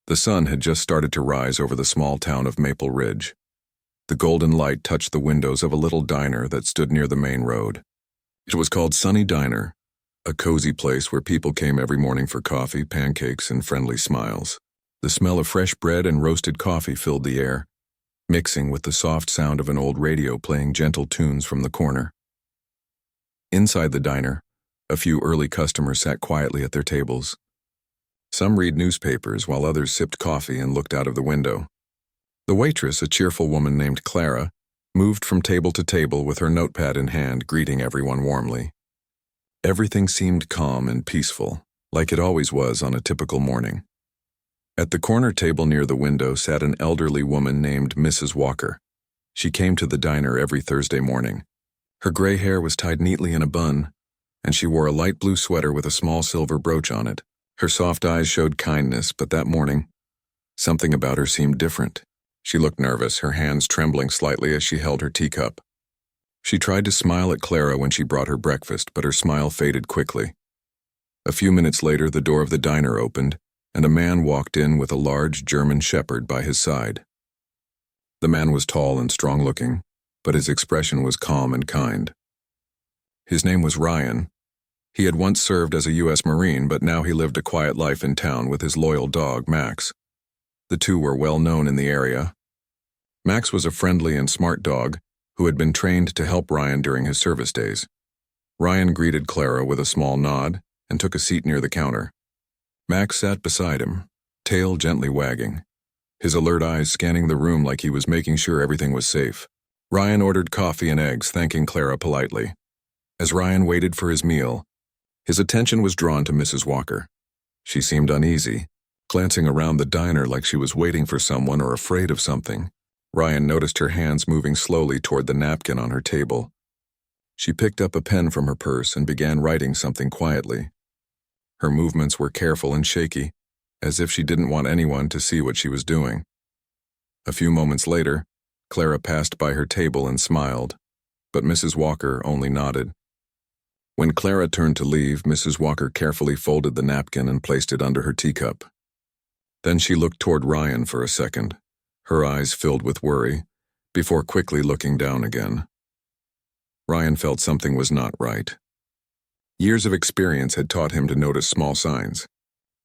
The sun had just started to rise over the small town of Maple Ridge. The golden light touched the windows of a little diner that stood near the main road. It was called Sunny Diner, a cozy place where people came every morning for coffee, pancakes, and friendly smiles. The smell of fresh bread and roasted coffee filled the air, mixing with the soft sound of an old radio playing gentle tunes from the corner. Inside the diner, a few early customers sat quietly at their tables. Some read newspapers while others sipped coffee and looked out of the window. The waitress, a cheerful woman named Clara, moved from table to table with her notepad in hand, greeting everyone warmly. Everything seemed calm and peaceful, like it always was on a typical morning. At the corner table near the window sat an elderly woman named Mrs. Walker. She came to the diner every Thursday morning. Her gray hair was tied neatly in a bun, and she wore a light blue sweater with a small silver brooch on it. Her soft eyes showed kindness, but that morning, something about her seemed different. She looked nervous, her hands trembling slightly as she held her teacup. She tried to smile at Clara when she brought her breakfast, but her smile faded quickly. A few minutes later, the door of the diner opened, and a man walked in with a large German shepherd by his side. The man was tall and strong-looking, but his expression was calm and kind. His name was Ryan. He had once served as a U.S. Marine, but now he lived a quiet life in town with his loyal dog, Max. The two were well known in the area. Max was a friendly and smart dog who had been trained to help Ryan during his service days. Ryan greeted Clara with a small nod and took a seat near the counter. Max sat beside him, tail gently wagging, his alert eyes scanning the room like he was making sure everything was safe. Ryan ordered coffee and eggs, thanking Clara politely. As Ryan waited for his meal, his attention was drawn to Mrs. Walker. She seemed uneasy, glancing around the diner like she was waiting for someone or afraid of something. Ryan noticed her hands moving slowly toward the napkin on her table. She picked up a pen from her purse and began writing something quietly. Her movements were careful and shaky, as if she didn't want anyone to see what she was doing. A few moments later, Clara passed by her table and smiled, but Mrs. Walker only nodded. When Clara turned to leave, Mrs. Walker carefully folded the napkin and placed it under her teacup. Then she looked toward Ryan for a second, her eyes filled with worry, before quickly looking down again. Ryan felt something was not right. Years of experience had taught him to notice small signs.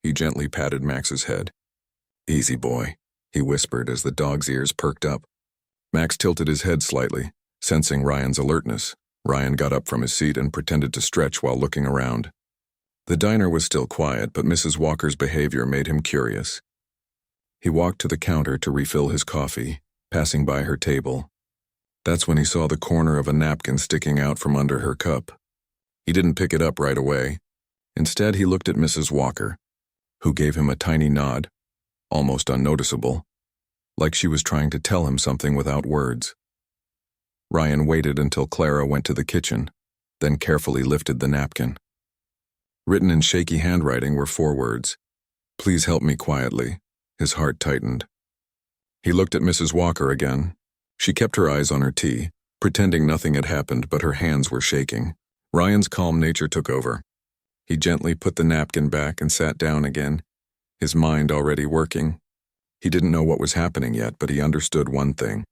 He gently patted Max's head. "Easy, boy," he whispered as the dog's ears perked up. Max tilted his head slightly, sensing Ryan's alertness. Ryan got up from his seat and pretended to stretch while looking around. The diner was still quiet, but Mrs. Walker's behavior made him curious. He walked to the counter to refill his coffee, passing by her table. That's when he saw the corner of a napkin sticking out from under her cup. He didn't pick it up right away. Instead, he looked at Mrs. Walker, who gave him a tiny nod, almost unnoticeable, like she was trying to tell him something without words. Ryan waited until Clara went to the kitchen, then carefully lifted the napkin. Written in shaky handwriting were 4 words, "Please help me quietly." His heart tightened. He looked at Mrs. Walker again. She kept her eyes on her tea, pretending nothing had happened, but her hands were shaking. Ryan's calm nature took over. He gently put the napkin back and sat down again, his mind already working. He didn't know what was happening yet, but he understood one thing.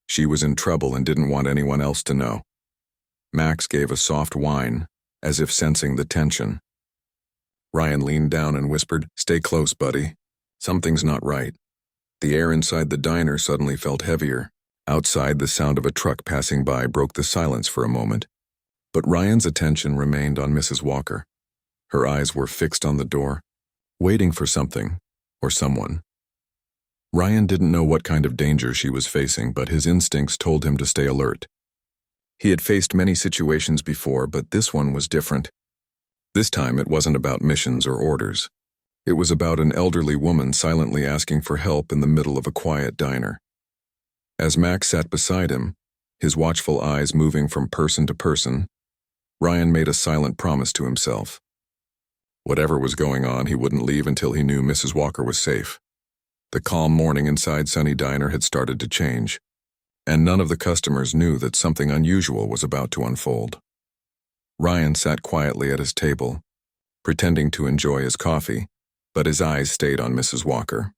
She was in trouble and didn't want anyone else to know. Max gave a soft whine, as if sensing the tension. Ryan leaned down and whispered, "Stay close, buddy. Something's not right." The air inside the diner suddenly felt heavier. Outside, the sound of a truck passing by broke the silence for a moment. But Ryan's attention remained on Mrs. Walker. Her eyes were fixed on the door, waiting for something or someone. Ryan didn't know what kind of danger she was facing, but his instincts told him to stay alert. He had faced many situations before, but this one was different. This time it wasn't about missions or orders. It was about an elderly woman silently asking for help in the middle of a quiet diner. As Max sat beside him, his watchful eyes moving from person to person, Ryan made a silent promise to himself. Whatever was going on, he wouldn't leave until he knew Mrs. Walker was safe. The calm morning inside Sunny Diner had started to change, and none of the customers knew that something unusual was about to unfold. Ryan sat quietly at his table, pretending to enjoy his coffee, but his eyes stayed on Mrs. Walker.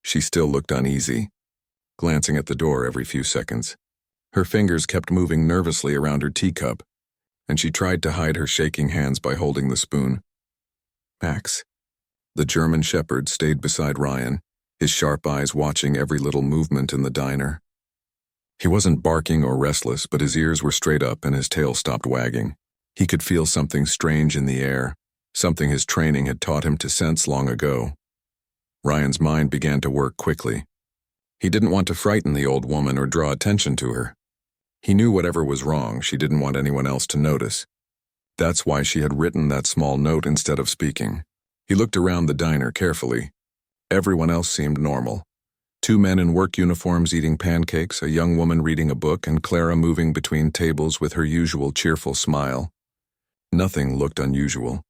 She still looked uneasy, glancing at the door every few seconds. Her fingers kept moving nervously around her teacup, and she tried to hide her shaking hands by holding the spoon. Max. The German shepherd stayed beside Ryan, his sharp eyes watching every little movement in the diner. He wasn't barking or restless, but his ears were straight up and his tail stopped wagging. He could feel something strange in the air, something his training had taught him to sense long ago. Ryan's mind began to work quickly. He didn't want to frighten the old woman or draw attention to her. He knew whatever was wrong, she didn't want anyone else to notice. That's why she had written that small note instead of speaking. He looked around the diner carefully. Everyone else seemed normal. 2 men in work uniforms eating pancakes, a young woman reading a book, and Clara moving between tables with her usual cheerful smile. Nothing looked unusual,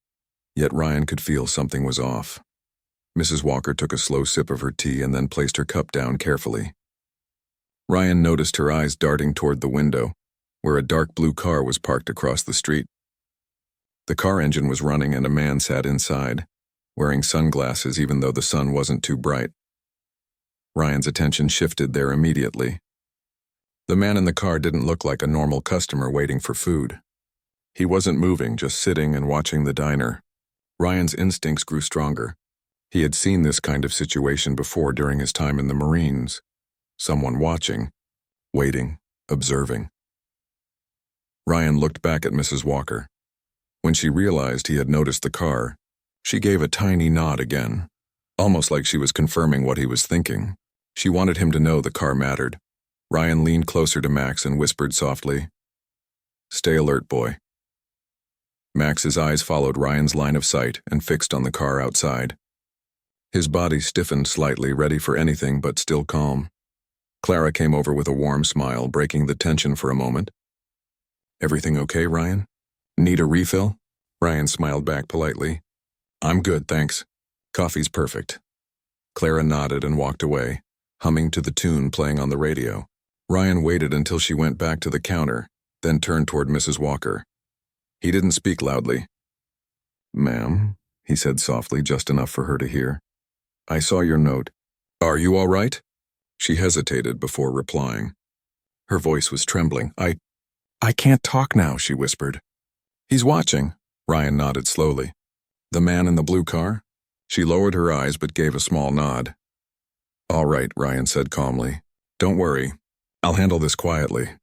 yet Ryan could feel something was off. Mrs. Walker took a slow sip of her tea and then placed her cup down carefully. Ryan noticed her eyes darting toward the window, where a dark blue car was parked across the street. The car engine was running and a man sat inside, wearing sunglasses even though the sun wasn't too bright. Ryan's attention shifted there immediately. The man in the car didn't look like a normal customer waiting for food. He wasn't moving, just sitting and watching the diner. Ryan's instincts grew stronger. He had seen this kind of situation before during his time in the Marines. Someone watching, waiting, observing. Ryan looked back at Mrs. Walker. When she realized he had noticed the car, she gave a tiny nod again, almost like she was confirming what he was thinking. She wanted him to know the car mattered. Ryan leaned closer to Max and whispered softly, "Stay alert, boy." Max's eyes followed Ryan's line of sight and fixed on the car outside. His body stiffened slightly, ready for anything but still calm. Clara came over with a warm smile, breaking the tension for a moment. "Everything okay, Ryan? Need a refill?" Ryan smiled back politely. "I'm good, thanks. Coffee's perfect." Clara nodded and walked away, humming to the tune playing on the radio. Ryan waited until she went back to the counter, then turned toward Mrs. Walker. He didn't speak loudly. "Ma'am," he said softly, just enough for her to hear. "I saw your note. Are you all right?" She hesitated before replying. Her voice was trembling. I can't talk now," she whispered. "He's watching." Ryan nodded slowly. "The man in the blue car?" She lowered her eyes but gave a small nod. "All right," Ryan said calmly. "Don't worry. I'll handle this quietly."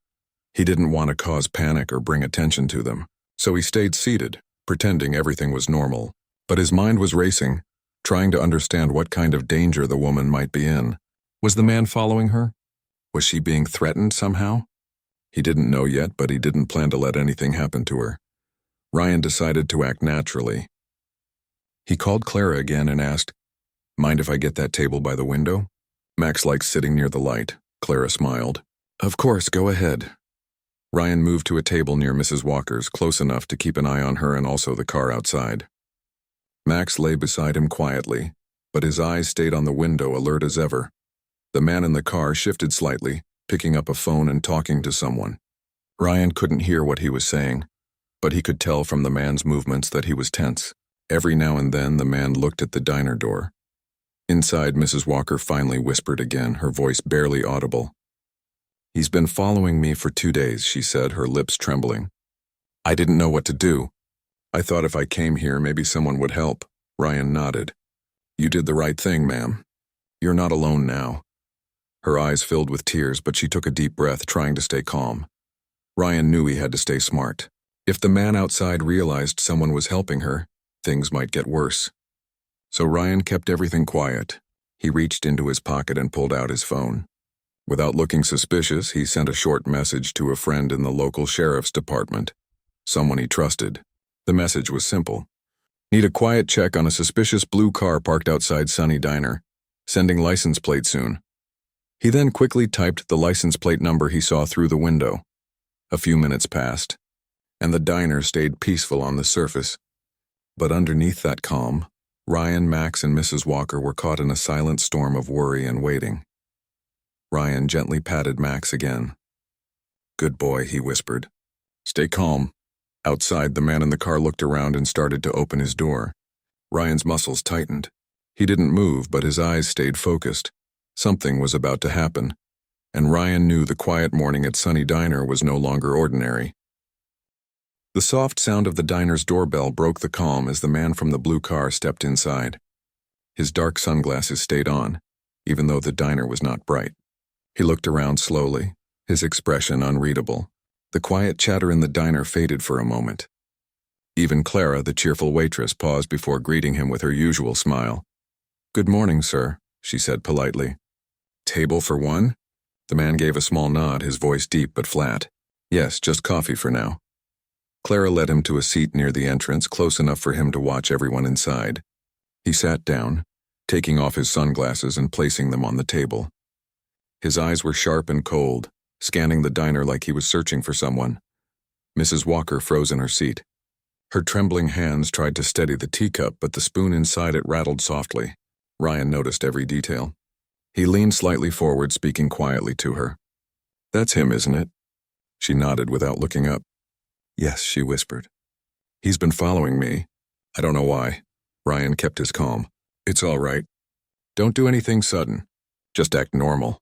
He didn't want to cause panic or bring attention to them, so he stayed seated, pretending everything was normal. But his mind was racing, trying to understand what kind of danger the woman might be in. Was the man following her? Was she being threatened somehow? He didn't know yet, but he didn't plan to let anything happen to her. Ryan decided to act naturally. He called Clara again and asked, "Mind if I get that table by the window?" "Max likes sitting near the light," Clara smiled. "Of course, go ahead." Ryan moved to a table near Mrs. Walker's, close enough to keep an eye on her and also the car outside. Max lay beside him quietly, but his eyes stayed on the window, alert as ever. The man in the car shifted slightly, picking up a phone and talking to someone. Ryan couldn't hear what he was saying, but he could tell from the man's movements that he was tense. Every now and then, the man looked at the diner door. Inside, Mrs. Walker finally whispered again, her voice barely audible. "He's been following me for 2 days," she said, her lips trembling. "I didn't know what to do. I thought if I came here, maybe someone would help." Ryan nodded. "You did the right thing, ma'am. You're not alone now." Her eyes filled with tears, but she took a deep breath, trying to stay calm. Ryan knew he had to stay smart. If the man outside realized someone was helping her, things might get worse. So Ryan kept everything quiet. He reached into his pocket and pulled out his phone. Without looking suspicious, he sent a short message to a friend in the local sheriff's department, someone he trusted. The message was simple. "Need a quiet check on a suspicious blue car parked outside Sunny Diner. Sending license plate soon." He then quickly typed the license plate number he saw through the window. A few minutes passed, and the diner stayed peaceful on the surface. But underneath that calm, Ryan, Max, and Mrs. Walker were caught in a silent storm of worry and waiting. Ryan gently patted Max again. "Good boy," he whispered. "Stay calm." Outside, the man in the car looked around and started to open his door. Ryan's muscles tightened. He didn't move, but his eyes stayed focused. Something was about to happen, and Ryan knew the quiet morning at Sunny Diner was no longer ordinary. The soft sound of the diner's doorbell broke the calm as the man from the blue car stepped inside. His dark sunglasses stayed on, even though the diner was not bright. He looked around slowly, his expression unreadable. The quiet chatter in the diner faded for a moment. Even Clara, the cheerful waitress, paused before greeting him with her usual smile. "Good morning, sir," she said politely. "Table for one?" The man gave a small nod, his voice deep but flat. "Yes, just coffee for now." Clara led him to a seat near the entrance, close enough for him to watch everyone inside. He sat down, taking off his sunglasses and placing them on the table. His eyes were sharp and cold, scanning the diner like he was searching for someone. Mrs. Walker froze in her seat. Her trembling hands tried to steady the teacup, but the spoon inside it rattled softly. Ryan noticed every detail. He leaned slightly forward, speaking quietly to her. "That's him, isn't it?" She nodded without looking up. "Yes," she whispered. "He's been following me. I don't know why." Ryan kept his calm. "It's all right. Don't do anything sudden. Just act normal."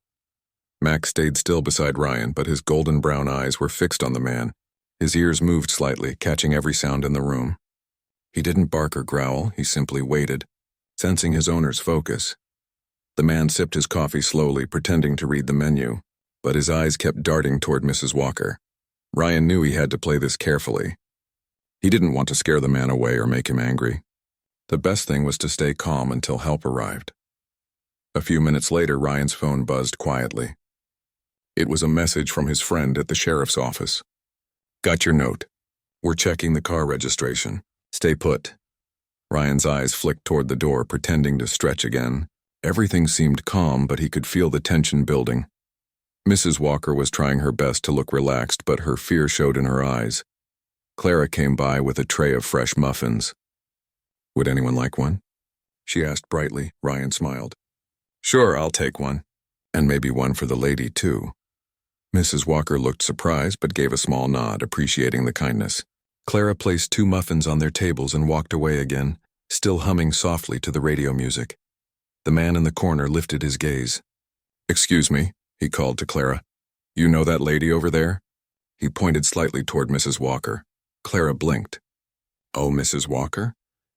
Max stayed still beside Ryan, but his golden brown eyes were fixed on the man. His ears moved slightly, catching every sound in the room. He didn't bark or growl, he simply waited, sensing his owner's focus. The man sipped his coffee slowly, pretending to read the menu, but his eyes kept darting toward Mrs. Walker. Ryan knew he had to play this carefully. He didn't want to scare the man away or make him angry. The best thing was to stay calm until help arrived. A few minutes later, Ryan's phone buzzed quietly. It was a message from his friend at the sheriff's office. "Got your note. We're checking the car registration. Stay put." Ryan's eyes flicked toward the door, pretending to stretch again. Everything seemed calm, but he could feel the tension building. Mrs. Walker was trying her best to look relaxed, but her fear showed in her eyes. Clara came by with a tray of fresh muffins. "Would anyone like one?" she asked brightly. Ryan smiled. "Sure, I'll take one. And maybe one for the lady, too." Mrs. Walker looked surprised but gave a small nod, appreciating the kindness. Clara placed 2 muffins on their tables and walked away again, still humming softly to the radio music. The man in the corner lifted his gaze. "Excuse me," he called to Clara. "You know that lady over there?" He pointed slightly toward Mrs. Walker. Clara blinked. "Oh, Mrs. Walker?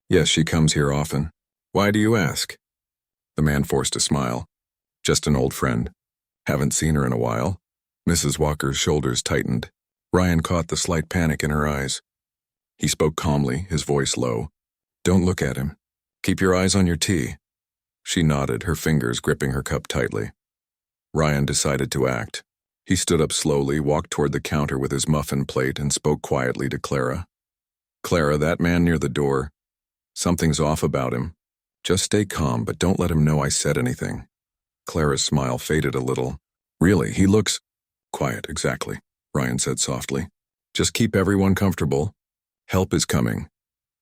Yes, she comes here often. Why do you ask?" The man forced a smile. "Just an old friend. Haven't seen her in a while." Mrs. Walker's shoulders tightened. Ryan caught the slight panic in her eyes. He spoke calmly, his voice low. "Don't look at him. Keep your eyes on your tea." She nodded, her fingers gripping her cup tightly. Ryan decided to act. He stood up slowly, walked toward the counter with his muffin plate, and spoke quietly to Clara. "Clara, that man near the door. Something's off about him. Just stay calm, but don't let him know I said anything." Clara's smile faded a little. "Really, he looks—" "Quiet, exactly," Ryan said softly. "Just keep everyone comfortable. Help is coming."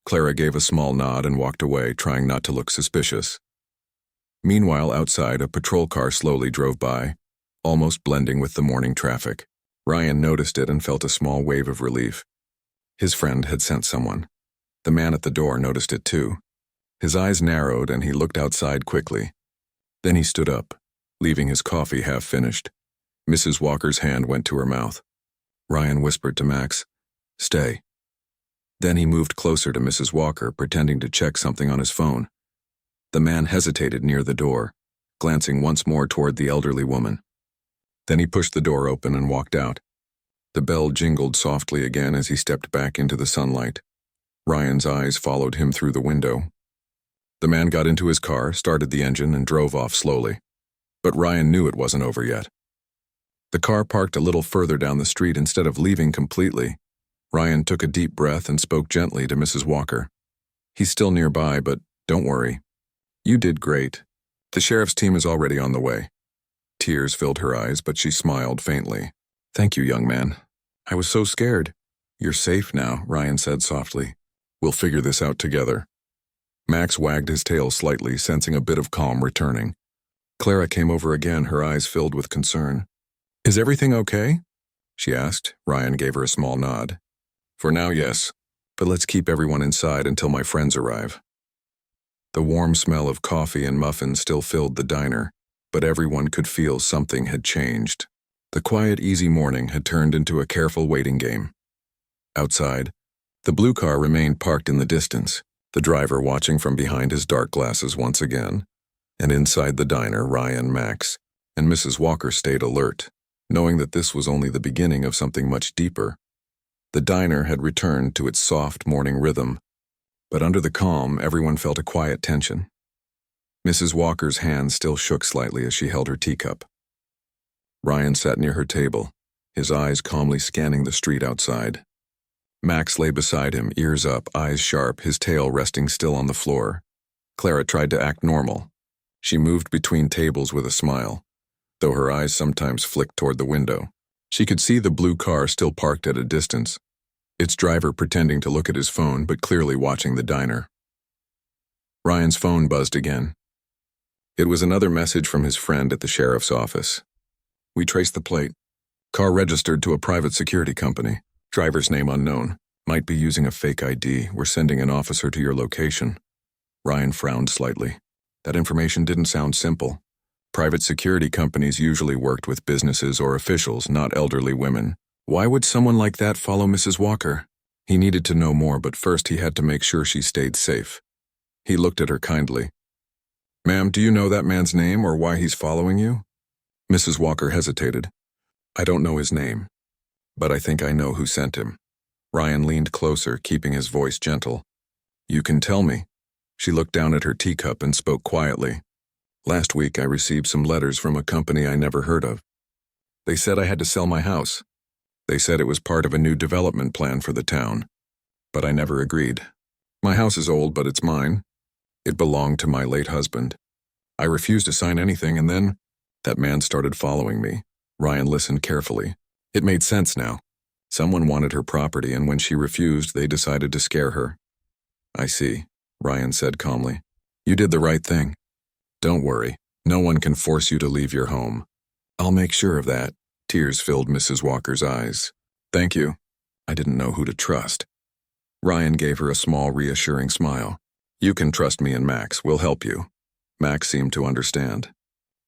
Clara gave a small nod and walked away, trying not to look suspicious. Meanwhile, outside, a patrol car slowly drove by, almost blending with the morning traffic. Ryan noticed it and felt a small wave of relief. His friend had sent someone. The man at the door noticed it too. His eyes narrowed and he looked outside quickly. Then he stood up, leaving his coffee half finished. Mrs. Walker's hand went to her mouth. Ryan whispered to Max, "Stay." Then he moved closer to Mrs. Walker, pretending to check something on his phone. The man hesitated near the door, glancing once more toward the elderly woman. Then he pushed the door open and walked out. The bell jingled softly again as he stepped back into the sunlight. Ryan's eyes followed him through the window. The man got into his car, started the engine, and drove off slowly. But Ryan knew it wasn't over yet. The car parked a little further down the street instead of leaving completely. Ryan took a deep breath and spoke gently to Mrs. Walker. "He's still nearby, but don't worry. You did great. The sheriff's team is already on the way." Tears filled her eyes, but she smiled faintly. "Thank you, young man. I was so scared." "You're safe now," Ryan said softly. "We'll figure this out together." Max wagged his tail slightly, sensing a bit of calm returning. Clara came over again, her eyes filled with concern. "Is everything okay?" she asked. Ryan gave her a small nod. "For now, yes. But let's keep everyone inside until my friends arrive." The warm smell of coffee and muffins still filled the diner, but everyone could feel something had changed. The quiet, easy morning had turned into a careful waiting game. Outside, the blue car remained parked in the distance, the driver watching from behind his dark glasses once again. And inside the diner, Ryan, Max, and Mrs. Walker stayed alert, knowing that this was only the beginning of something much deeper. The diner had returned to its soft morning rhythm, but under the calm, everyone felt a quiet tension. Mrs. Walker's hand still shook slightly as she held her teacup. Ryan sat near her table, his eyes calmly scanning the street outside. Max lay beside him, ears up, eyes sharp, his tail resting still on the floor. Clara tried to act normal. She moved between tables with a smile, though her eyes sometimes flicked toward the window. She could see the blue car still parked at a distance, its driver pretending to look at his phone but clearly watching the diner. Ryan's phone buzzed again. It was another message from his friend at the sheriff's office. "We traced the plate. Car registered to a private security company. Driver's name unknown. Might be using a fake ID. We're sending an officer to your location." Ryan frowned slightly. That information didn't sound simple. Private security companies usually worked with businesses or officials, not elderly women. Why would someone like that follow Mrs. Walker? He needed to know more, but first he had to make sure she stayed safe. He looked at her kindly. "Ma'am, do you know that man's name or why he's following you?" Mrs. Walker hesitated. "I don't know his name, but I think I know who sent him." Ryan leaned closer, keeping his voice gentle. "You can tell me." She looked down at her teacup and spoke quietly. "Last week I received some letters from a company I never heard of. They said I had to sell my house. They said it was part of a new development plan for the town, but I never agreed. My house is old, but it's mine. It belonged to my late husband. I refused to sign anything, and then that man started following me." Ryan listened carefully. It made sense now. Someone wanted her property, and when she refused, they decided to scare her. "I see," Ryan said calmly. "You did the right thing. Don't worry, no one can force you to leave your home." "I'll make sure of that." Tears filled Mrs. Walker's eyes. "Thank you. I didn't know who to trust." Ryan gave her a small, reassuring smile. "You can trust me and Max. We'll help you." Max seemed to understand.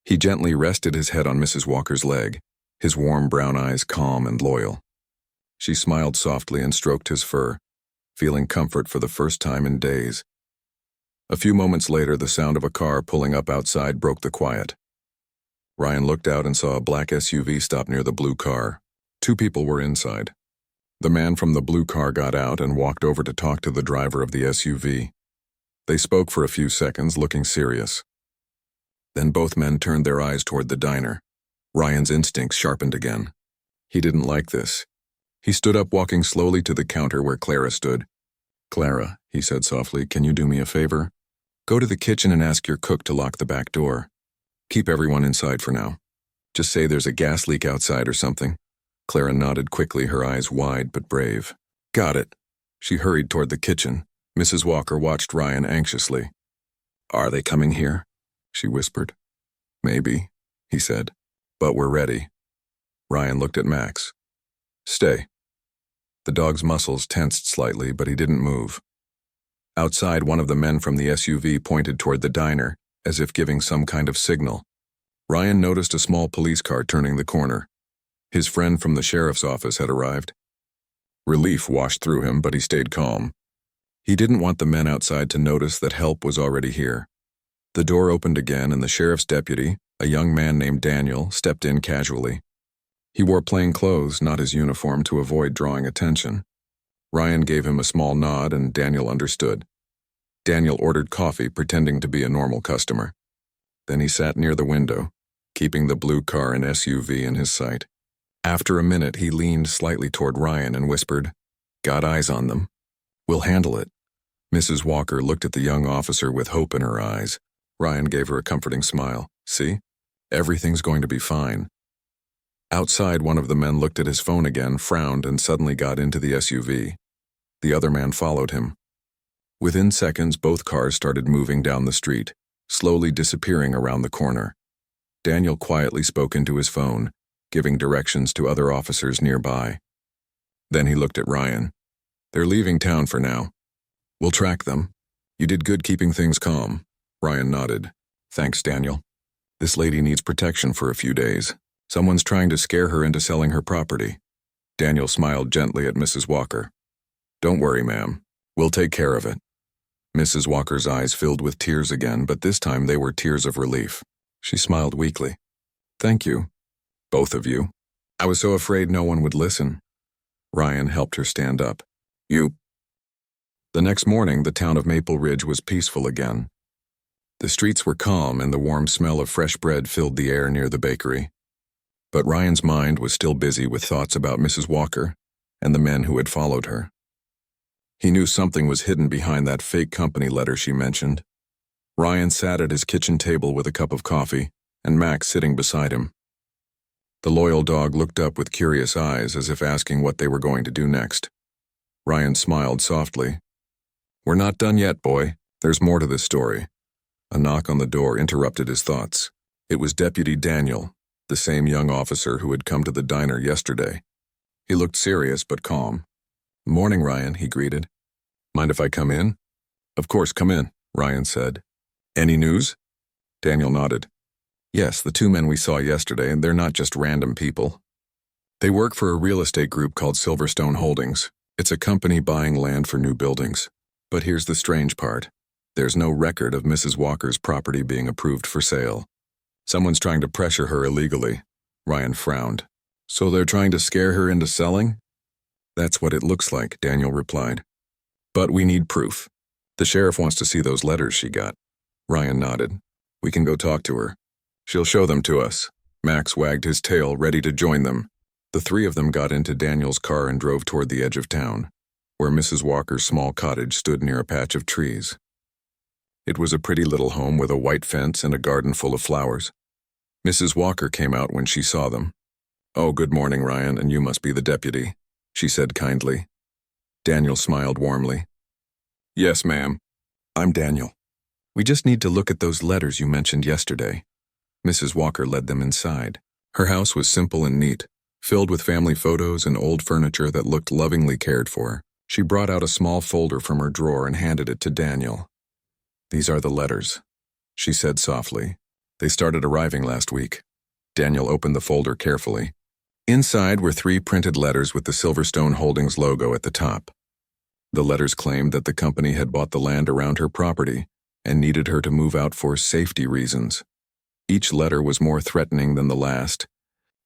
He gently rested his head on Mrs. Walker's leg, his warm brown eyes calm and loyal. She smiled softly and stroked his fur, feeling comfort for the first time in days. A few moments later, the sound of a car pulling up outside broke the quiet. Ryan looked out and saw a black SUV stop near the blue car. 2 people were inside. The man from the blue car got out and walked over to talk to the driver of the SUV. They spoke for a few seconds, looking serious. Then both men turned their eyes toward the diner. Ryan's instincts sharpened again. He didn't like this. He stood up, walking slowly to the counter where Clara stood. "Clara," he said softly, "can you do me a favor? Go to the kitchen and ask your cook to lock the back door. Keep everyone inside for now. Just say there's a gas leak outside or something." Clara nodded quickly, her eyes wide but brave. "Got it." She hurried toward the kitchen. Mrs. Walker watched Ryan anxiously. "Are they coming here?" she whispered. "Maybe," he said, "but we're ready." Ryan looked at Max. "Stay." The dog's muscles tensed slightly, but he didn't move. Outside, one of the men from the SUV pointed toward the diner, as if giving some kind of signal. Ryan noticed a small police car turning the corner. His friend from the sheriff's office had arrived. Relief washed through him, but he stayed calm. He didn't want the men outside to notice that help was already here. The door opened again, and the sheriff's deputy, a young man named Daniel, stepped in casually. He wore plain clothes, not his uniform, to avoid drawing attention. Ryan gave him a small nod, and Daniel understood. Daniel ordered coffee, pretending to be a normal customer. Then he sat near the window, keeping the blue car and SUV in his sight. After a minute, he leaned slightly toward Ryan and whispered, "Got eyes on them. We'll handle it." Mrs. Walker looked at the young officer with hope in her eyes. Ryan gave her a comforting smile. "See? Everything's going to be fine." Outside, one of the men looked at his phone again, frowned, and suddenly got into the SUV. The other man followed him. Within seconds, both cars started moving down the street, slowly disappearing around the corner. Daniel quietly spoke into his phone, giving directions to other officers nearby. Then he looked at Ryan. "They're leaving town for now. We'll track them. You did good keeping things calm." Ryan nodded. "Thanks, Daniel." This lady needs protection for a few days. Someone's trying to scare her into selling her property. Daniel smiled gently at Mrs. Walker. Don't worry, ma'am. We'll take care of it. Mrs. Walker's eyes filled with tears again, but this time they were tears of relief. She smiled weakly. Thank you. Both of you. I was so afraid no one would listen. Ryan helped her stand up. You. The next morning, the town of Maple Ridge was peaceful again. The streets were calm and the warm smell of fresh bread filled the air near the bakery. But Ryan's mind was still busy with thoughts about Mrs. Walker and the men who had followed her. He knew something was hidden behind that fake company letter she mentioned. Ryan sat at his kitchen table with a cup of coffee, and Max sitting beside him. The loyal dog looked up with curious eyes as if asking what they were going to do next. Ryan smiled softly. We're not done yet, boy. There's more to this story. A knock on the door interrupted his thoughts. It was Deputy Daniel, the same young officer who had come to the diner yesterday. He looked serious but calm. Morning, Ryan, he greeted. Mind if I come in? Of course, come in, Ryan said. Any news? Daniel nodded. Yes, the two men we saw yesterday, and they're not just random people. They work for a real estate group called Silverstone Holdings. It's a company buying land for new buildings. But here's the strange part. There's no record of Mrs. Walker's property being approved for sale. Someone's trying to pressure her illegally. Ryan frowned. So they're trying to scare her into selling? That's what it looks like, Daniel replied. But we need proof. The sheriff wants to see those letters she got. Ryan nodded. We can go talk to her. She'll show them to us. Max wagged his tail, ready to join them. The three of them got into Daniel's car and drove toward the edge of town, where Mrs. Walker's small cottage stood near a patch of trees. It was a pretty little home with a white fence and a garden full of flowers. Mrs. Walker came out when she saw them. Oh, good morning, Ryan, and you must be the deputy, she said kindly. Daniel smiled warmly. Yes, ma'am. I'm Daniel. We just need to look at those letters you mentioned yesterday. Mrs. Walker led them inside. Her house was simple and neat, filled with family photos and old furniture that looked lovingly cared for. She brought out a small folder from her drawer and handed it to Daniel. These are the letters, she said softly. They started arriving last week. Daniel opened the folder carefully. Inside were 3 printed letters with the Silverstone Holdings logo at the top. The letters claimed that the company had bought the land around her property and needed her to move out for safety reasons. Each letter was more threatening than the last.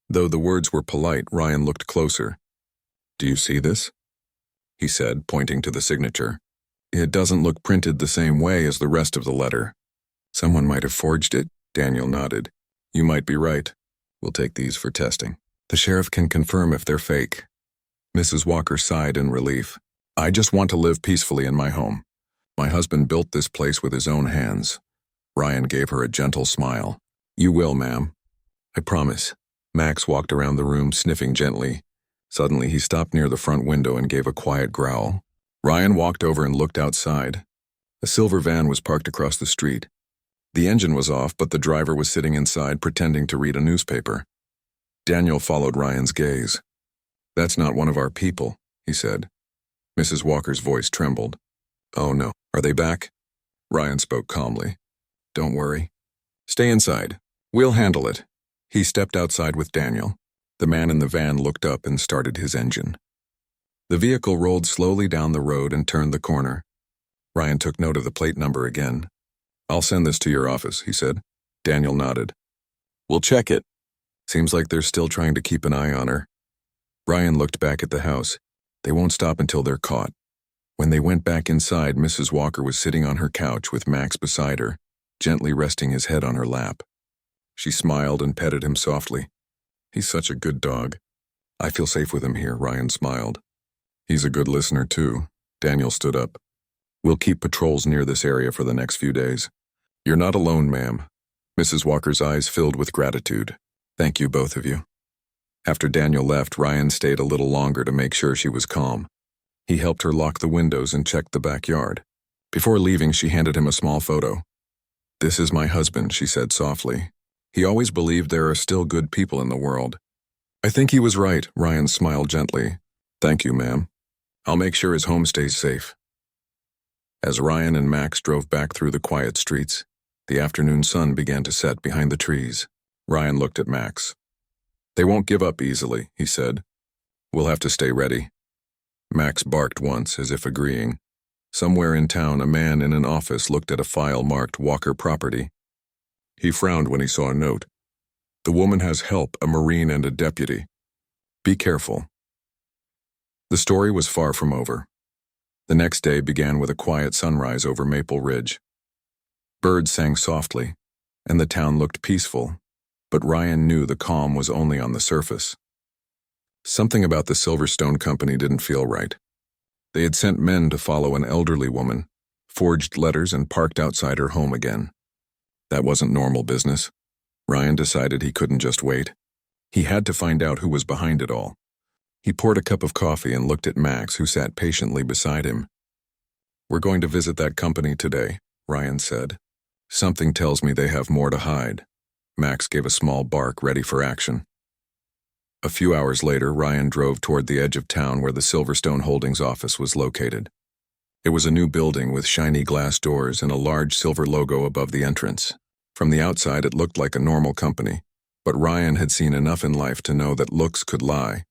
Though the words were polite, Ryan looked closer. Do you see this? He said, pointing to the signature. It doesn't look printed the same way as the rest of the letter. Someone might have forged it, Daniel nodded. You might be right. We'll take these for testing. The sheriff can confirm if they're fake. Mrs. Walker sighed in relief. I just want to live peacefully in my home. My husband built this place with his own hands. Ryan gave her a gentle smile. You will, ma'am. I promise. Max walked around the room, sniffing gently. Suddenly, he stopped near the front window and gave a quiet growl. Ryan walked over and looked outside. A silver van was parked across the street. The engine was off, but the driver was sitting inside pretending to read a newspaper. Daniel followed Ryan's gaze. That's not one of our people, he said. Mrs. Walker's voice trembled. Oh no, are they back? Ryan spoke calmly. Don't worry. Stay inside. We'll handle it. He stepped outside with Daniel. The man in the van looked up and started his engine. The vehicle rolled slowly down the road and turned the corner. Ryan took note of the plate number again. I'll send this to your office, he said. Daniel nodded. We'll check it. Seems like they're still trying to keep an eye on her. Ryan looked back at the house. They won't stop until they're caught. When they went back inside, Mrs. Walker was sitting on her couch with Max beside her, gently resting his head on her lap. She smiled and petted him softly. He's such a good dog. I feel safe with him here, Ryan smiled. He's a good listener, too. Daniel stood up. We'll keep patrols near this area for the next few days. You're not alone, ma'am. Mrs. Walker's eyes filled with gratitude. Thank you, both of you. After Daniel left, Ryan stayed a little longer to make sure she was calm. He helped her lock the windows and checked the backyard. Before leaving, she handed him a small photo. This is my husband, she said softly. He always believed there are still good people in the world. I think he was right, Ryan smiled gently. Thank you, ma'am. I'll make sure his home stays safe. As Ryan and Max drove back through the quiet streets, The afternoon sun began to set behind the trees. Ryan looked at Max. "They won't give up easily," he said. "We'll have to stay ready." Max barked once, as if agreeing. Somewhere in town, a man in an office looked at a file marked Walker Property. He frowned when he saw a note. "The woman has help, a Marine and a deputy. Be careful." The story was far from over. The next day began with a quiet sunrise over Maple Ridge. Birds sang softly, and the town looked peaceful, but Ryan knew the calm was only on the surface. Something about the Silverstone Company didn't feel right. They had sent men to follow an elderly woman, forged letters, and parked outside her home again. That wasn't normal business. Ryan decided he couldn't just wait. He had to find out who was behind it all. He poured a cup of coffee and looked at Max, who sat patiently beside him. "We're going to visit that company today," Ryan said. "Something tells me they have more to hide." Max gave a small bark, ready for action. A few hours later, Ryan drove toward the edge of town where the Silverstone Holdings office was located. It was a new building with shiny glass doors and a large silver logo above the entrance. From the outside, it looked like a normal company, but Ryan had seen enough in life to know that looks could lie.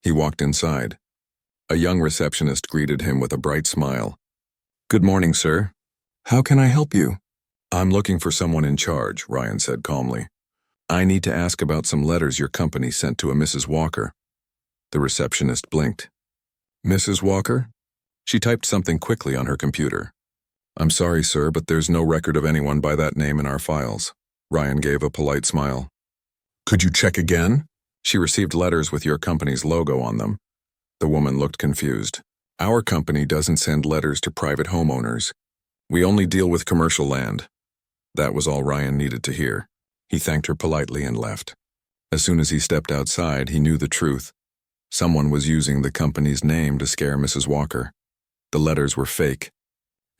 He walked inside. A young receptionist greeted him with a bright smile. "Good morning, sir. How can I help you?" "I'm looking for someone in charge," Ryan said calmly. "I need to ask about some letters your company sent to a Mrs. Walker." The receptionist blinked. "Mrs. Walker?" She typed something quickly on her computer. "I'm sorry, sir, but there's no record of anyone by that name in our files." Ryan gave a polite smile. "Could you check again?" "She received letters with your company's logo on them." The woman looked confused. "Our company doesn't send letters to private homeowners. We only deal with commercial land." That was all Ryan needed to hear. He thanked her politely and left. As soon as he stepped outside, he knew the truth. Someone was using the company's name to scare Mrs. Walker. The letters were fake,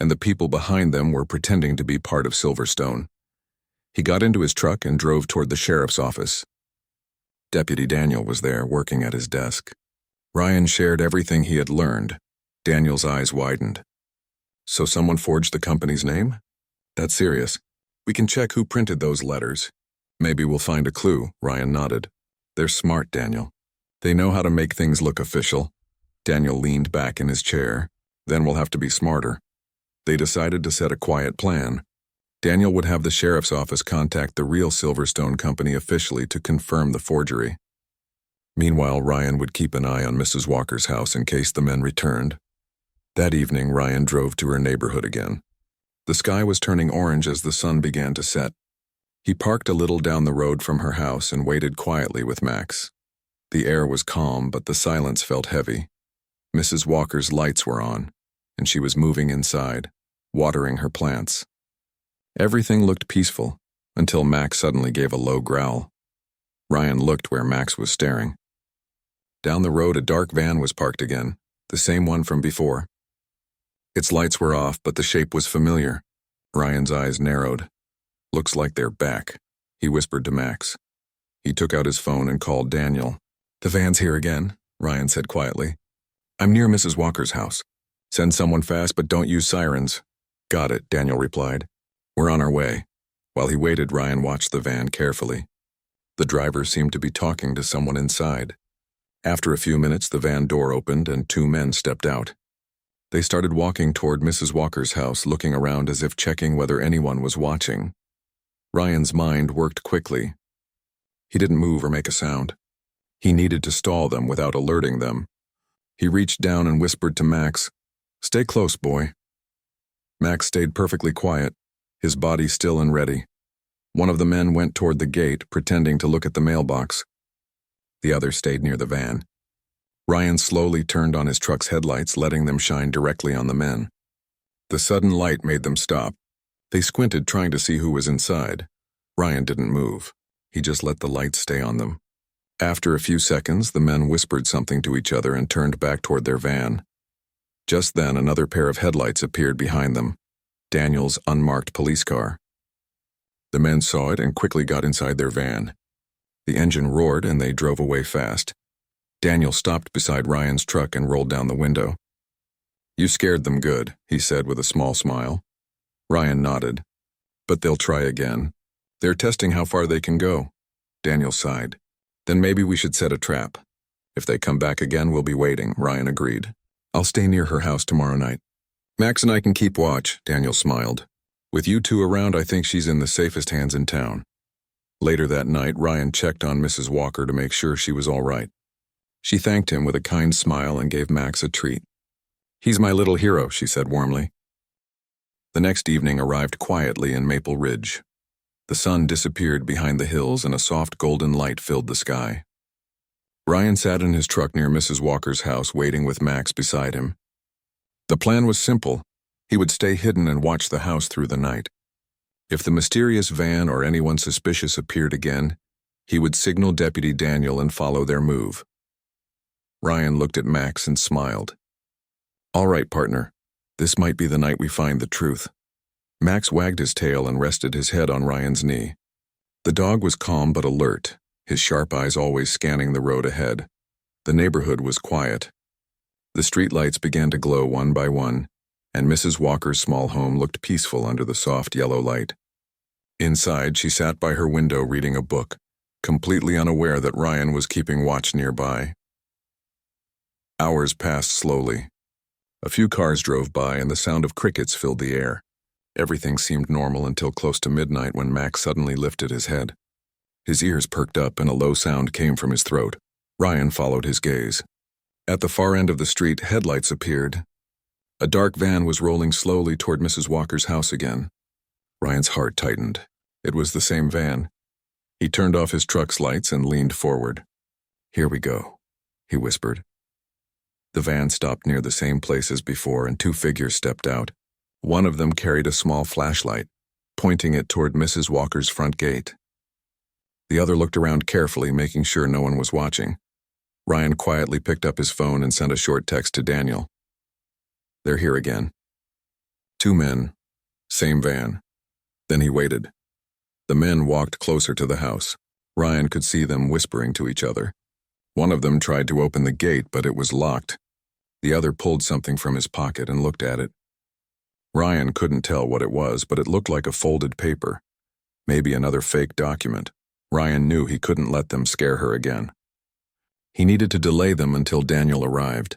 and the people behind them were pretending to be part of Silverstone. He got into his truck and drove toward the sheriff's office. Deputy Daniel was there, working at his desk. Ryan shared everything he had learned. Daniel's eyes widened. "So someone forged the company's name? That's serious. We can check who printed those letters. Maybe we'll find a clue." Ryan nodded. "They're smart, Daniel. They know how to make things look official." Daniel leaned back in his chair. "Then we'll have to be smarter." They decided to set a quiet plan. Daniel would have the sheriff's office contact the real Silverstone Company officially to confirm the forgery. Meanwhile, Ryan would keep an eye on Mrs. Walker's house in case the men returned. That evening, Ryan drove to her neighborhood again. The sky was turning orange as the sun began to set. He parked a little down the road from her house and waited quietly with Max. The air was calm, but the silence felt heavy. Mrs. Walker's lights were on, and she was moving inside, watering her plants. Everything looked peaceful, until Max suddenly gave a low growl. Ryan looked where Max was staring. Down the road, a dark van was parked again, the same one from before. Its lights were off, but the shape was familiar. Ryan's eyes narrowed. "Looks like they're back," he whispered to Max. He took out his phone and called Daniel. "The van's here again," Ryan said quietly. "I'm near Mrs. Walker's house. Send someone fast, but don't use sirens." "Got it," Daniel replied. "We're on our way." While he waited, Ryan watched the van carefully. The driver seemed to be talking to someone inside. After a few minutes, the van door opened and two men stepped out. They started walking toward Mrs. Walker's house, looking around as if checking whether anyone was watching. Ryan's mind worked quickly. He didn't move or make a sound. He needed to stall them without alerting them. He reached down and whispered to Max, "Stay close, boy." Max stayed perfectly quiet, his body still and ready. One of the men went toward the gate, pretending to look at the mailbox. The other stayed near the van. Ryan slowly turned on his truck's headlights, letting them shine directly on the men. The sudden light made them stop. They squinted, trying to see who was inside. Ryan didn't move. He just let the lights stay on them. After a few seconds, the men whispered something to each other and turned back toward their van. Just then, another pair of headlights appeared behind them, Daniel's unmarked police car. The men saw it and quickly got inside their van. The engine roared and they drove away fast. Daniel stopped beside Ryan's truck and rolled down the window. "You scared them good," he said with a small smile. Ryan nodded. But they'll try again. They're testing how far they can go. Daniel sighed. Then maybe we should set a trap. If they come back again, we'll be waiting, Ryan agreed. I'll stay near her house tomorrow night. Max and I can keep watch, Daniel smiled. With you two around, I think she's in the safest hands in town. Later that night, Ryan checked on Mrs. Walker to make sure she was all right. She thanked him with a kind smile and gave Max a treat. He's my little hero, she said warmly. The next evening arrived quietly in Maple Ridge. The sun disappeared behind the hills and a soft golden light filled the sky. Ryan sat in his truck near Mrs. Walker's house, waiting with Max beside him. The plan was simple. He would stay hidden and watch the house through the night. If the mysterious van or anyone suspicious appeared again, he would signal Deputy Daniel and follow their move. Ryan looked at Max and smiled. All right, partner. This might be the night we find the truth. Max wagged his tail and rested his head on Ryan's knee. The dog was calm but alert, his sharp eyes always scanning the road ahead. The neighborhood was quiet. The streetlights began to glow one by one, and Mrs. Walker's small home looked peaceful under the soft yellow light. Inside, she sat by her window reading a book, completely unaware that Ryan was keeping watch nearby. Hours passed slowly. A few cars drove by and the sound of crickets filled the air. Everything seemed normal until close to midnight when Max suddenly lifted his head. His ears perked up and a low sound came from his throat. Ryan followed his gaze. At the far end of the street, headlights appeared. A dark van was rolling slowly toward Mrs. Walker's house again. Ryan's heart tightened. It was the same van. He turned off his truck's lights and leaned forward. Here we go, he whispered. The van stopped near the same place as before and two figures stepped out. One of them carried a small flashlight, pointing it toward Mrs. Walker's front gate. The other looked around carefully, making sure no one was watching. Ryan quietly picked up his phone and sent a short text to Daniel. They're here again. Two men, same van. Then he waited. The men walked closer to the house. Ryan could see them whispering to each other. One of them tried to open the gate, but it was locked. The other pulled something from his pocket and looked at it. Ryan couldn't tell what it was, but it looked like a folded paper. Maybe another fake document. Ryan knew he couldn't let them scare her again. He needed to delay them until Daniel arrived.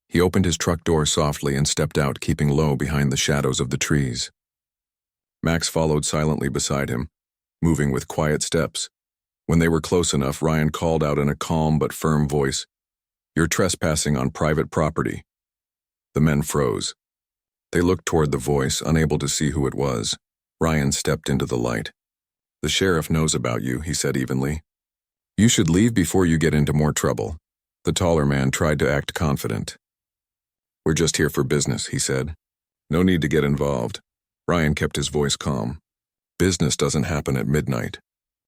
He opened his truck door softly and stepped out, keeping low behind the shadows of the trees. Max followed silently beside him, moving with quiet steps. When they were close enough, Ryan called out in a calm but firm voice, "You're trespassing on private property." The men froze. They looked toward the voice, unable to see who it was. Ryan stepped into the light. "The sheriff knows about you," he said evenly. "You should leave before you get into more trouble." The taller man tried to act confident. "We're just here for business," he said. "No need to get involved." Ryan kept his voice calm. "Business doesn't happen at midnight.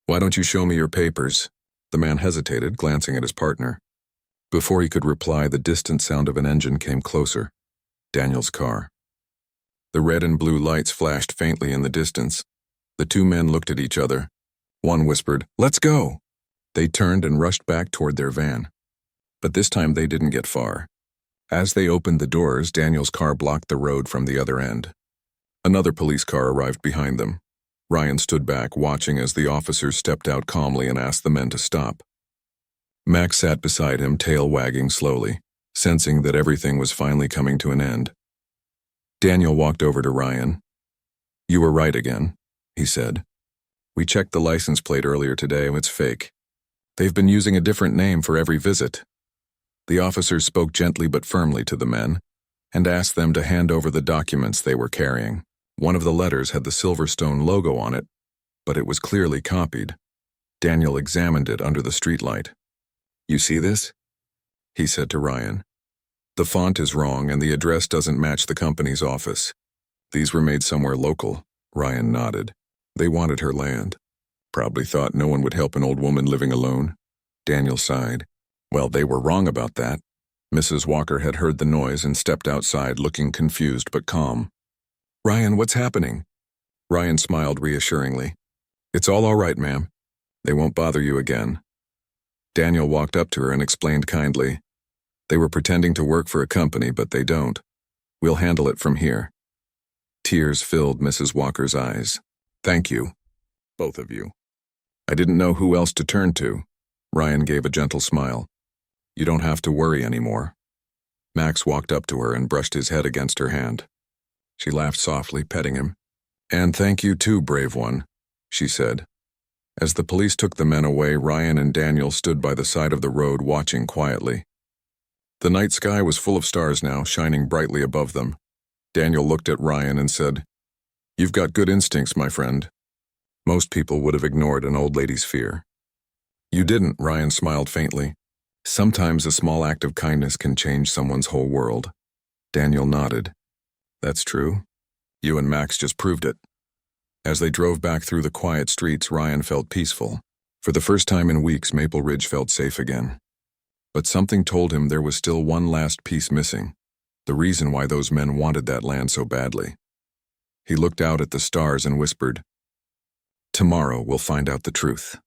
Why don't you show me your papers?" The man hesitated, glancing at his partner. Before he could reply, the distant sound of an engine came closer. Daniel's car. The red and blue lights flashed faintly in the distance. The two men looked at each other. One whispered, "Let's go!" They turned and rushed back toward their van. But this time they didn't get far. As they opened the doors, Daniel's car blocked the road from the other end. Another police car arrived behind them. Ryan stood back, watching as the officers stepped out calmly and asked the men to stop. Max sat beside him, tail wagging slowly, sensing that everything was finally coming to an end. Daniel walked over to Ryan. "You were right again," he said. "We checked the license plate earlier today and it's fake. They've been using a different name for every visit." The officers spoke gently but firmly to the men and asked them to hand over the documents they were carrying. One of the letters had the Silverstone logo on it, but it was clearly copied. Daniel examined it under the streetlight. "You see this?" he said to Ryan. "The font is wrong and the address doesn't match the company's office. These were made somewhere local." Ryan nodded. "They wanted her land. Probably thought no one would help an old woman living alone." Daniel sighed. "Well, they were wrong about that." Mrs. Walker had heard the noise and stepped outside, looking confused but calm. "Ryan, what's happening?" Ryan smiled reassuringly. "It's all right, ma'am. They won't bother you again." Daniel walked up to her and explained kindly. "They were pretending to work for a company, but they don't. We'll handle it from here." Tears filled Mrs. Walker's eyes. Thank you, both of you. I didn't know who else to turn to. Ryan gave a gentle smile. You don't have to worry anymore. Max walked up to her and brushed his head against her hand. She laughed softly, petting him. And thank you too, brave one, she said. As the police took the men away, Ryan and Daniel stood by the side of the road watching quietly. The night sky was full of stars now, shining brightly above them. Daniel looked at Ryan and said, You've got good instincts, my friend. Most people would have ignored an old lady's fear. You didn't, Ryan smiled faintly. Sometimes a small act of kindness can change someone's whole world. Daniel nodded. That's true. You and Max just proved it. As they drove back through the quiet streets, Ryan felt peaceful. For the first time in weeks, Maple Ridge felt safe again. But something told him there was still one last piece missing, the reason why those men wanted that land so badly. He looked out at the stars and whispered, Tomorrow we'll find out the truth.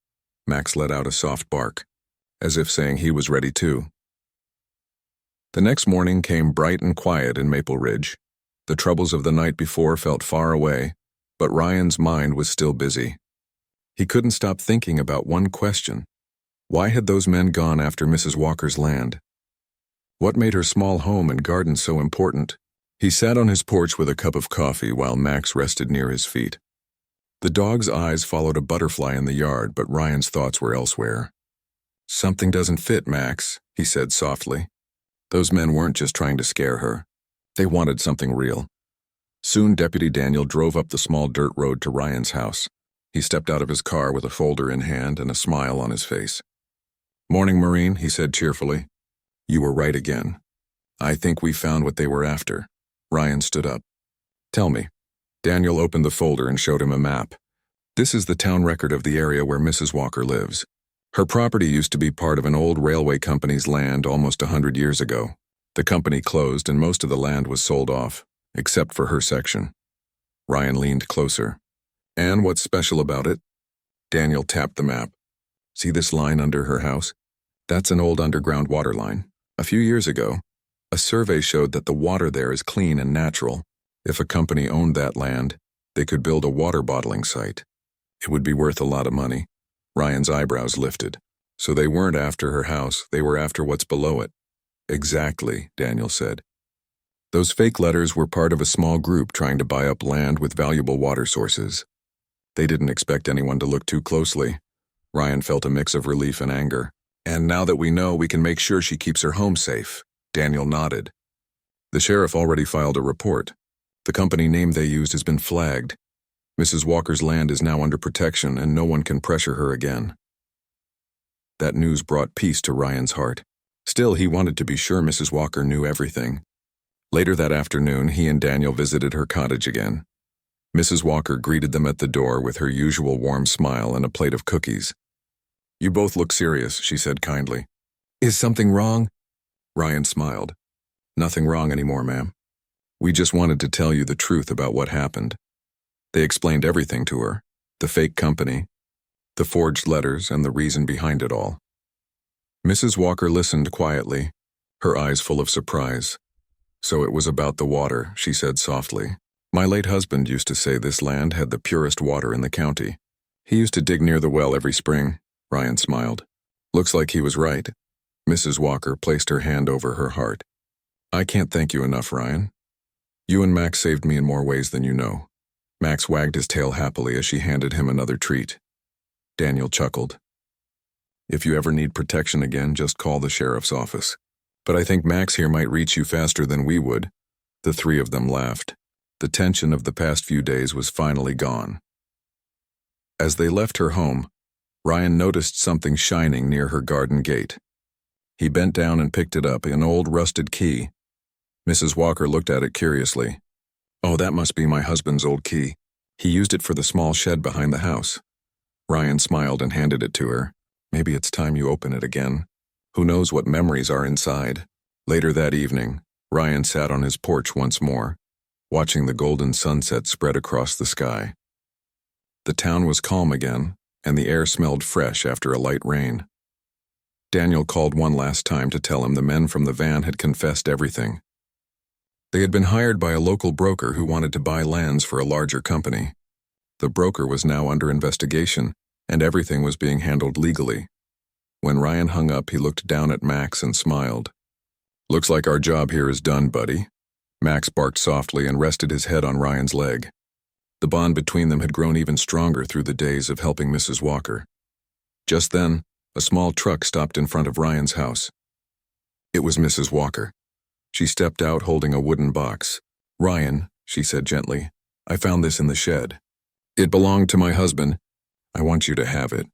Max let out a soft bark, as if saying he was ready too. The next morning came bright and quiet in Maple Ridge. The troubles of the night before felt far away, but Ryan's mind was still busy. He couldn't stop thinking about one question. Why had those men gone after Mrs. Walker's land? What made her small home and garden so important? He sat on his porch with a cup of coffee while Max rested near his feet. The dog's eyes followed a butterfly in the yard, but Ryan's thoughts were elsewhere. Something doesn't fit, Max, he said softly. Those men weren't just trying to scare her. They wanted something real. Soon Deputy Daniel drove up the small dirt road to Ryan's house. He stepped out of his car with a folder in hand and a smile on his face. Morning, Marine, he said cheerfully. You were right again. I think we found what they were after. Ryan stood up. Tell me. Daniel opened the folder and showed him a map. This is the town record of the area where Mrs. Walker lives. Her property used to be part of an old railway company's land almost 100 years ago. The company closed and most of the land was sold off, except for her section. Ryan leaned closer. And what's special about it? Daniel tapped the map. See this line under her house? That's an old underground water line. A few years ago, a survey showed that the water there is clean and natural. If a company owned that land, they could build a water bottling site. It would be worth a lot of money. Ryan's eyebrows lifted. So they weren't after her house, they were after what's below it. Exactly, Daniel said. Those fake letters were part of a small group trying to buy up land with valuable water sources. They didn't expect anyone to look too closely. Ryan felt a mix of relief and anger. And now that we know, we can make sure she keeps her home safe. Daniel nodded. The sheriff already filed a report. The company name they used has been flagged. Mrs. Walker's land is now under protection and no one can pressure her again. That news brought peace to Ryan's heart. Still, he wanted to be sure Mrs. Walker knew everything. Later that afternoon, he and Daniel visited her cottage again. Mrs. Walker greeted them at the door with her usual warm smile and a plate of cookies. You both look serious, she said kindly. Is something wrong? Ryan smiled. Nothing wrong anymore, ma'am. We just wanted to tell you the truth about what happened. They explained everything to her, the fake company, the forged letters, and the reason behind it all. Mrs. Walker listened quietly, her eyes full of surprise. So it was about the water, she said softly. My late husband used to say this land had the purest water in the county. He used to dig near the well every spring. Ryan smiled. Looks like he was right. Mrs. Walker placed her hand over her heart. I can't thank you enough, Ryan. You and Max saved me in more ways than you know. Max wagged his tail happily as she handed him another treat. Daniel chuckled. If you ever need protection again, just call the sheriff's office. But I think Max here might reach you faster than we would. The three of them laughed. The tension of the past few days was finally gone. As they left her home, Ryan noticed something shining near her garden gate. He bent down and picked it up, an old rusted key. Mrs. Walker looked at it curiously. Oh, that must be my husband's old key. He used it for the small shed behind the house. Ryan smiled and handed it to her. Maybe it's time you open it again. Who knows what memories are inside? Later that evening, Ryan sat on his porch once more, watching the golden sunset spread across the sky. The town was calm again, and the air smelled fresh after a light rain. Daniel called one last time to tell him the men from the van had confessed everything. They had been hired by a local broker who wanted to buy lands for a larger company. The broker was now under investigation, and everything was being handled legally. When Ryan hung up, he looked down at Max and smiled. "Looks like our job here is done, buddy." Max barked softly and rested his head on Ryan's leg. The bond between them had grown even stronger through the days of helping Mrs. Walker. Just then, a small truck stopped in front of Ryan's house. It was Mrs. Walker. She stepped out holding a wooden box. "Ryan," she said gently, "I found this in the shed. It belonged to my husband. I want you to have it."